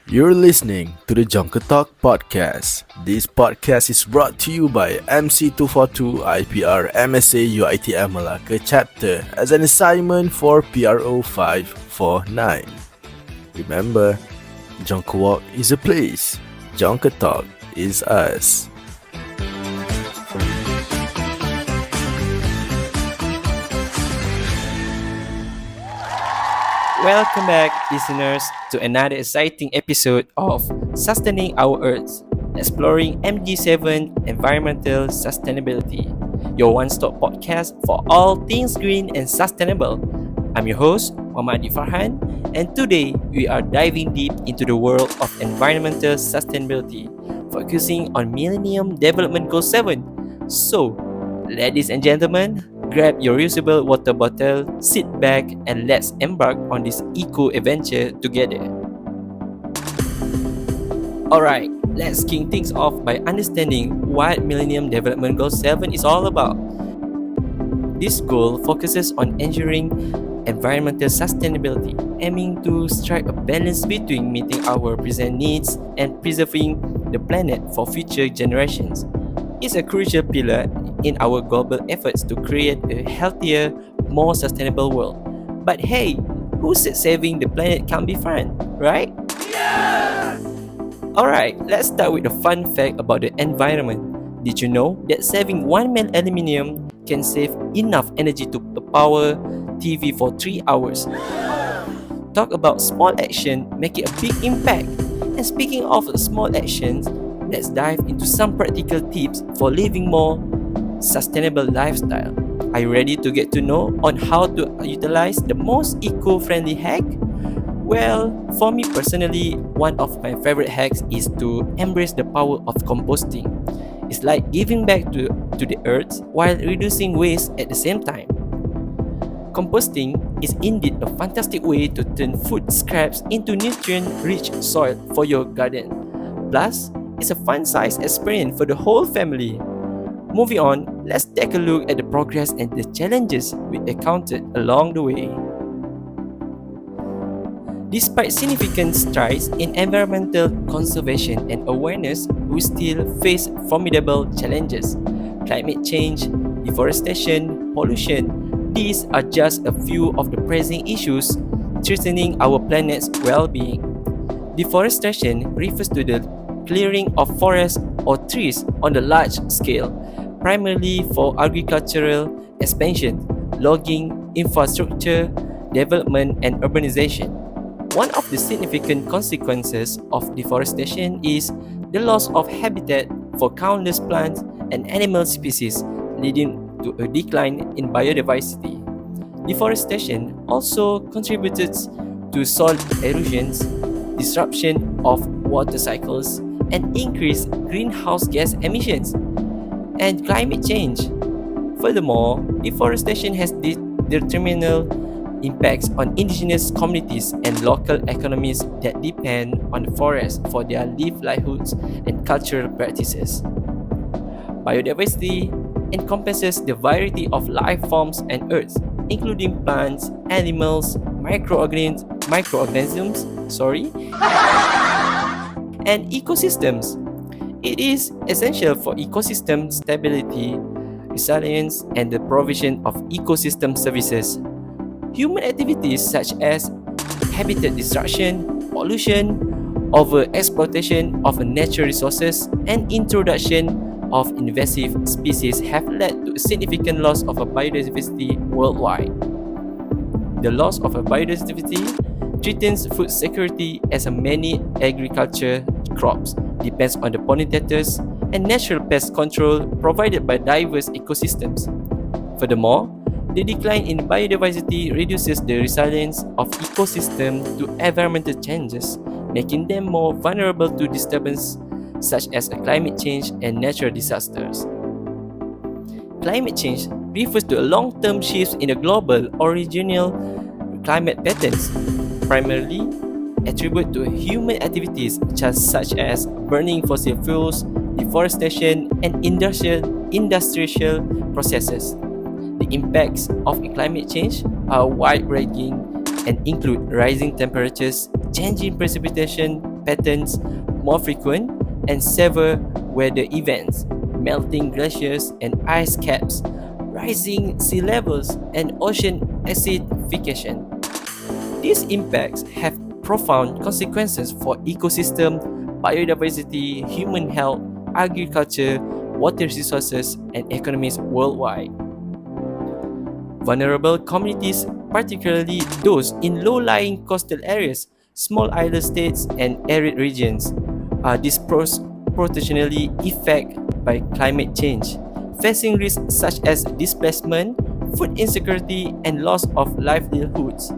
You're listening to the Jonker podcast. This podcast is brought to you by MC242 IPR MSA UITM Malacca chapter as an assignment for PRO549. Remember, Jonker Walk is a place. Jonker Talk is us. Welcome back, listeners, to another exciting episode of Sustaining Our Earth, exploring MG7 environmental sustainability, your one-stop podcast for all things green and sustainable. I'm your host, Muhammad Farhan, and today we are diving deep into the world of environmental sustainability, focusing on Millennium Development Goal 7. So, ladies and gentlemen, grab your reusable water bottle, sit back, and let's embark on this eco-adventure together. Alright, let's kick things off by understanding what Millennium Development Goal 7 is all about. This goal focuses on ensuring environmental sustainability, aiming to strike a balance between meeting our present needs and preserving the planet for future generations. It's a crucial pillar in our global efforts to create a healthier, more sustainable world. But hey, who said saving the planet can't be fun, right? Yeah! Alright, let's start with a fun fact about the environment. Did you know that saving 1 ml aluminium can save enough energy to power TV for 3 hours? Talk about small action making a big impact. And speaking of small actions, let's dive into some practical tips for living more sustainable lifestyle. Are you ready to get to know on how to utilize the most eco-friendly hack? Well, for me personally, one of my favorite hacks is to embrace the power of composting. It's like giving back to the earth while reducing waste at the same time. Composting is indeed a fantastic way to turn food scraps into nutrient-rich soil for your garden. Plus, it's a fun-sized experience for the whole family. Moving on, let's take a look at the progress and the challenges we encountered along the way. Despite significant strides in environmental conservation and awareness, we still face formidable challenges. Climate change, deforestation, pollution, these are just a few of the pressing issues threatening our planet's well-being. Deforestation refers to the clearing of forests or trees on a large scale, primarily for agricultural expansion, logging, infrastructure development, and urbanization. One of the significant consequences of deforestation is the loss of habitat for countless plants and animal species, leading to a decline in biodiversity. Deforestation also contributed to soil erosions, disruption of water cycles, and increased greenhouse gas emissions, and climate change. Furthermore, deforestation has detrimental impacts on indigenous communities and local economies that depend on the forest for their livelihoods and cultural practices. Biodiversity encompasses the variety of life forms on Earth, including plants, animals, microorganisms, and ecosystems. It is essential for ecosystem stability, resilience, and the provision of ecosystem services. Human activities such as habitat destruction, pollution, overexploitation of natural resources, and introduction of invasive species have led to a significant loss of biodiversity worldwide. The loss of biodiversity threatens food security as many agriculture crops depends on the pollinators and natural pest control provided by diverse ecosystems. Furthermore, the decline in biodiversity reduces the resilience of ecosystems to environmental changes, making them more vulnerable to disturbance such as climate change and natural disasters. Climate change refers to a long-term shift in the global or regional climate patterns, primarily attributed to human activities such as burning fossil fuels, deforestation, and industrial processes. The impacts of climate change are wide-ranging and include rising temperatures, changing precipitation patterns more frequent, and severe weather events, melting glaciers and ice caps, rising sea levels, and ocean acidification. These impacts have profound consequences for ecosystem, biodiversity, human health, agriculture, water resources, and economies worldwide. Vulnerable communities, particularly those in low-lying coastal areas, small island states, and arid regions, are disproportionately affected by climate change, facing risks such as displacement, food insecurity, and loss of livelihoods.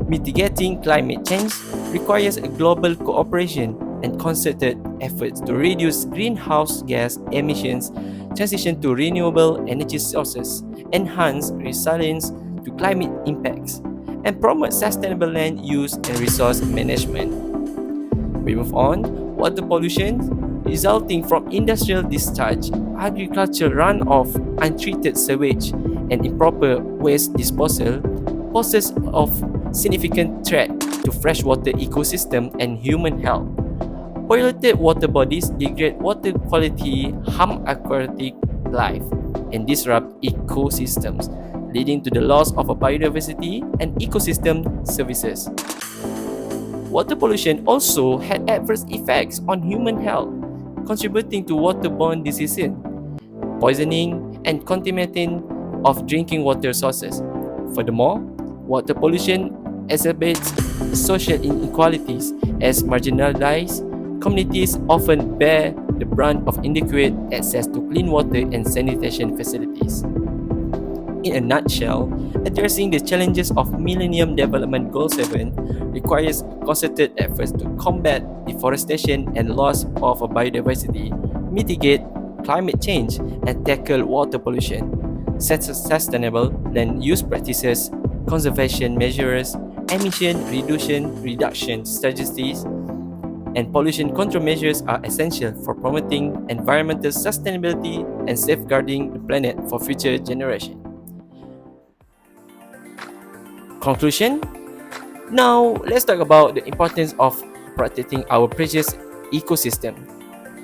Mitigating climate change requires a global cooperation and concerted efforts to reduce greenhouse gas emissions, transition to renewable energy sources, enhance resilience to climate impacts, and promote sustainable land use and resource management. We move on. Water pollution resulting from industrial discharge, agricultural runoff, untreated sewage, and improper waste disposal poses of significant threat to freshwater ecosystem and human health. Polluted water bodies degrade water quality, harm aquatic life, and disrupt ecosystems, leading to the loss of biodiversity and ecosystem services. Water pollution also had adverse effects on human health, contributing to waterborne diseases, poisoning, and contaminating of drinking water sources. Furthermore, water pollution exacerbates social inequalities as marginalized communities often bear the brunt of inadequate access to clean water and sanitation facilities. In a nutshell, addressing the challenges of Millennium Development Goal 7 requires concerted efforts to combat deforestation and loss of biodiversity, mitigate climate change, and tackle water pollution. Sustainable land use practices, conservation measures, emission reduction strategies, and pollution control measures are essential for promoting environmental sustainability and safeguarding the planet for future generations. Conclusion. Now, let's talk about the importance of protecting our precious ecosystem.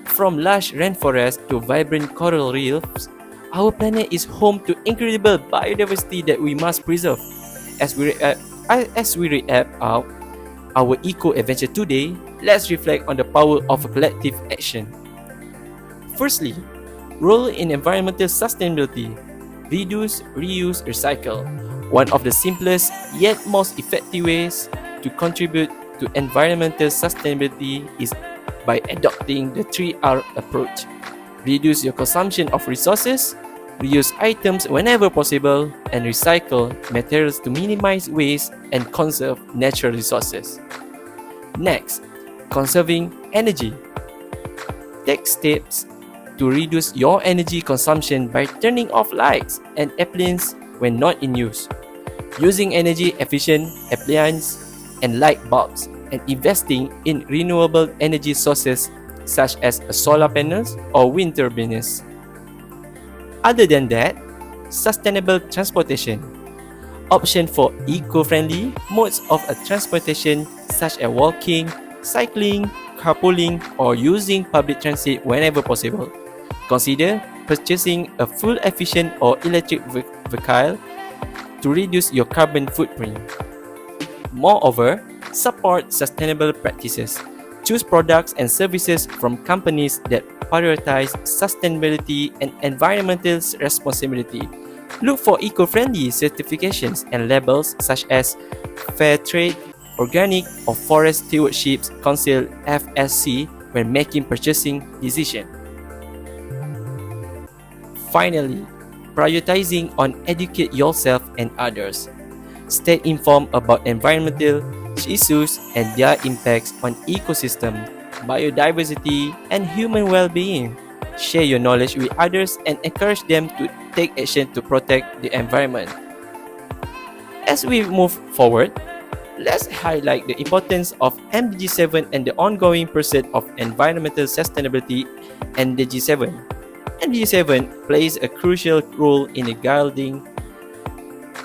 From lush rainforests to vibrant coral reefs, our planet is home to incredible biodiversity that we must preserve. As we wrap up our eco adventure today, let's reflect on the power of collective action. Firstly, role in environmental sustainability: reduce, reuse, recycle. One of the simplest yet most effective ways to contribute to environmental sustainability is by adopting the 3R approach. Reduce your consumption of resources, reuse items whenever possible, and recycle materials to minimize waste and conserve natural resources. Next, conserving energy. Take steps to reduce your energy consumption by turning off lights and appliances when not in use, using energy efficient appliances and light bulbs, and investing in renewable energy sources such as solar panels or wind turbines. Other than that, sustainable transportation. Option for eco-friendly modes of transportation such as walking, cycling, carpooling, or using public transit whenever possible. Consider purchasing a full efficient or electric vehicle to reduce your carbon footprint. Moreover, support sustainable practices. Choose products and services from companies that prioritize sustainability and environmental responsibility. Look for eco-friendly certifications and labels such as Fair Trade, Organic, or Forest Stewardship Council (FSC) when making purchasing decisions. Finally, prioritizing on educate yourself and others. Stay informed about environmental issues and their impacts on ecosystem, biodiversity, and human well-being. Share your knowledge with others and encourage them to take action to protect the environment. As we move forward, let's highlight the importance of MDG 7 and the ongoing pursuit of environmental sustainability. MDG 7 plays a crucial role in guiding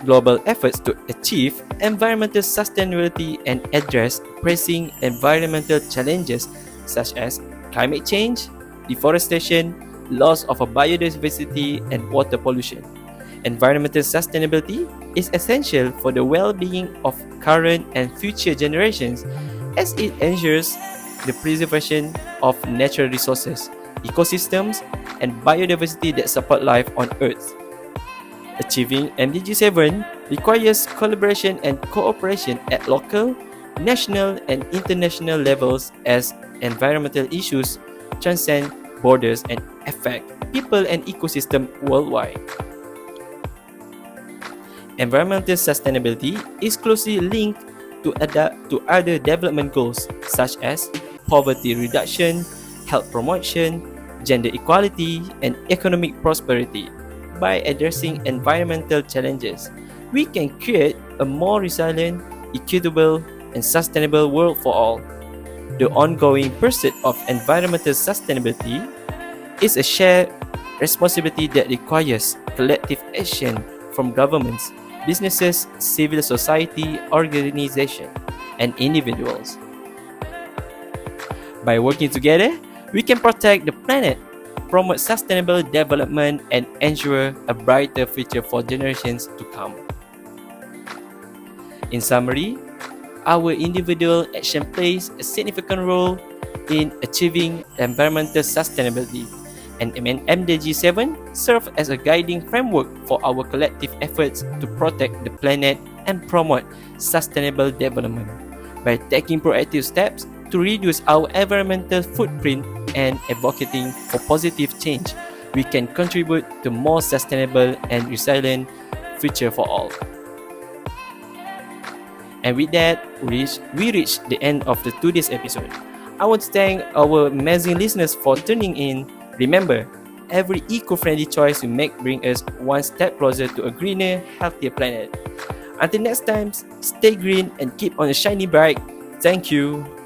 global efforts to achieve environmental sustainability and address pressing environmental challenges such as climate change, deforestation, loss of biodiversity, and water pollution. Environmental sustainability is essential for the well-being of current and future generations as it ensures the preservation of natural resources, ecosystems, and biodiversity that support life on Earth. Achieving MDG 7 requires collaboration and cooperation at local, national, and international levels as environmental issues transcend borders and affect people and ecosystem worldwide. Environmental sustainability is closely linked to other development goals such as poverty reduction, health promotion, gender equality, and economic prosperity. By addressing environmental challenges, we can create a more resilient, equitable, and sustainable world for all. The ongoing pursuit of environmental sustainability is a shared responsibility that requires collective action from governments, businesses, civil society, organizations, and individuals. By working together, we can protect the planet, promote sustainable development, and ensure a brighter future for generations to come. In summary, our individual action plays a significant role in achieving environmental sustainability, and MDG 7 serves as a guiding framework for our collective efforts to protect the planet and promote sustainable development. By taking proactive steps to reduce our environmental footprint and advocating for positive change, we can contribute to more sustainable and resilient future for all. And with that, we reach the end of the today's episode. I want to thank our amazing listeners for tuning in. Remember, every eco-friendly choice we make brings us one step closer to a greener, healthier planet. Until next time, stay green and keep on shining bright. Thank you.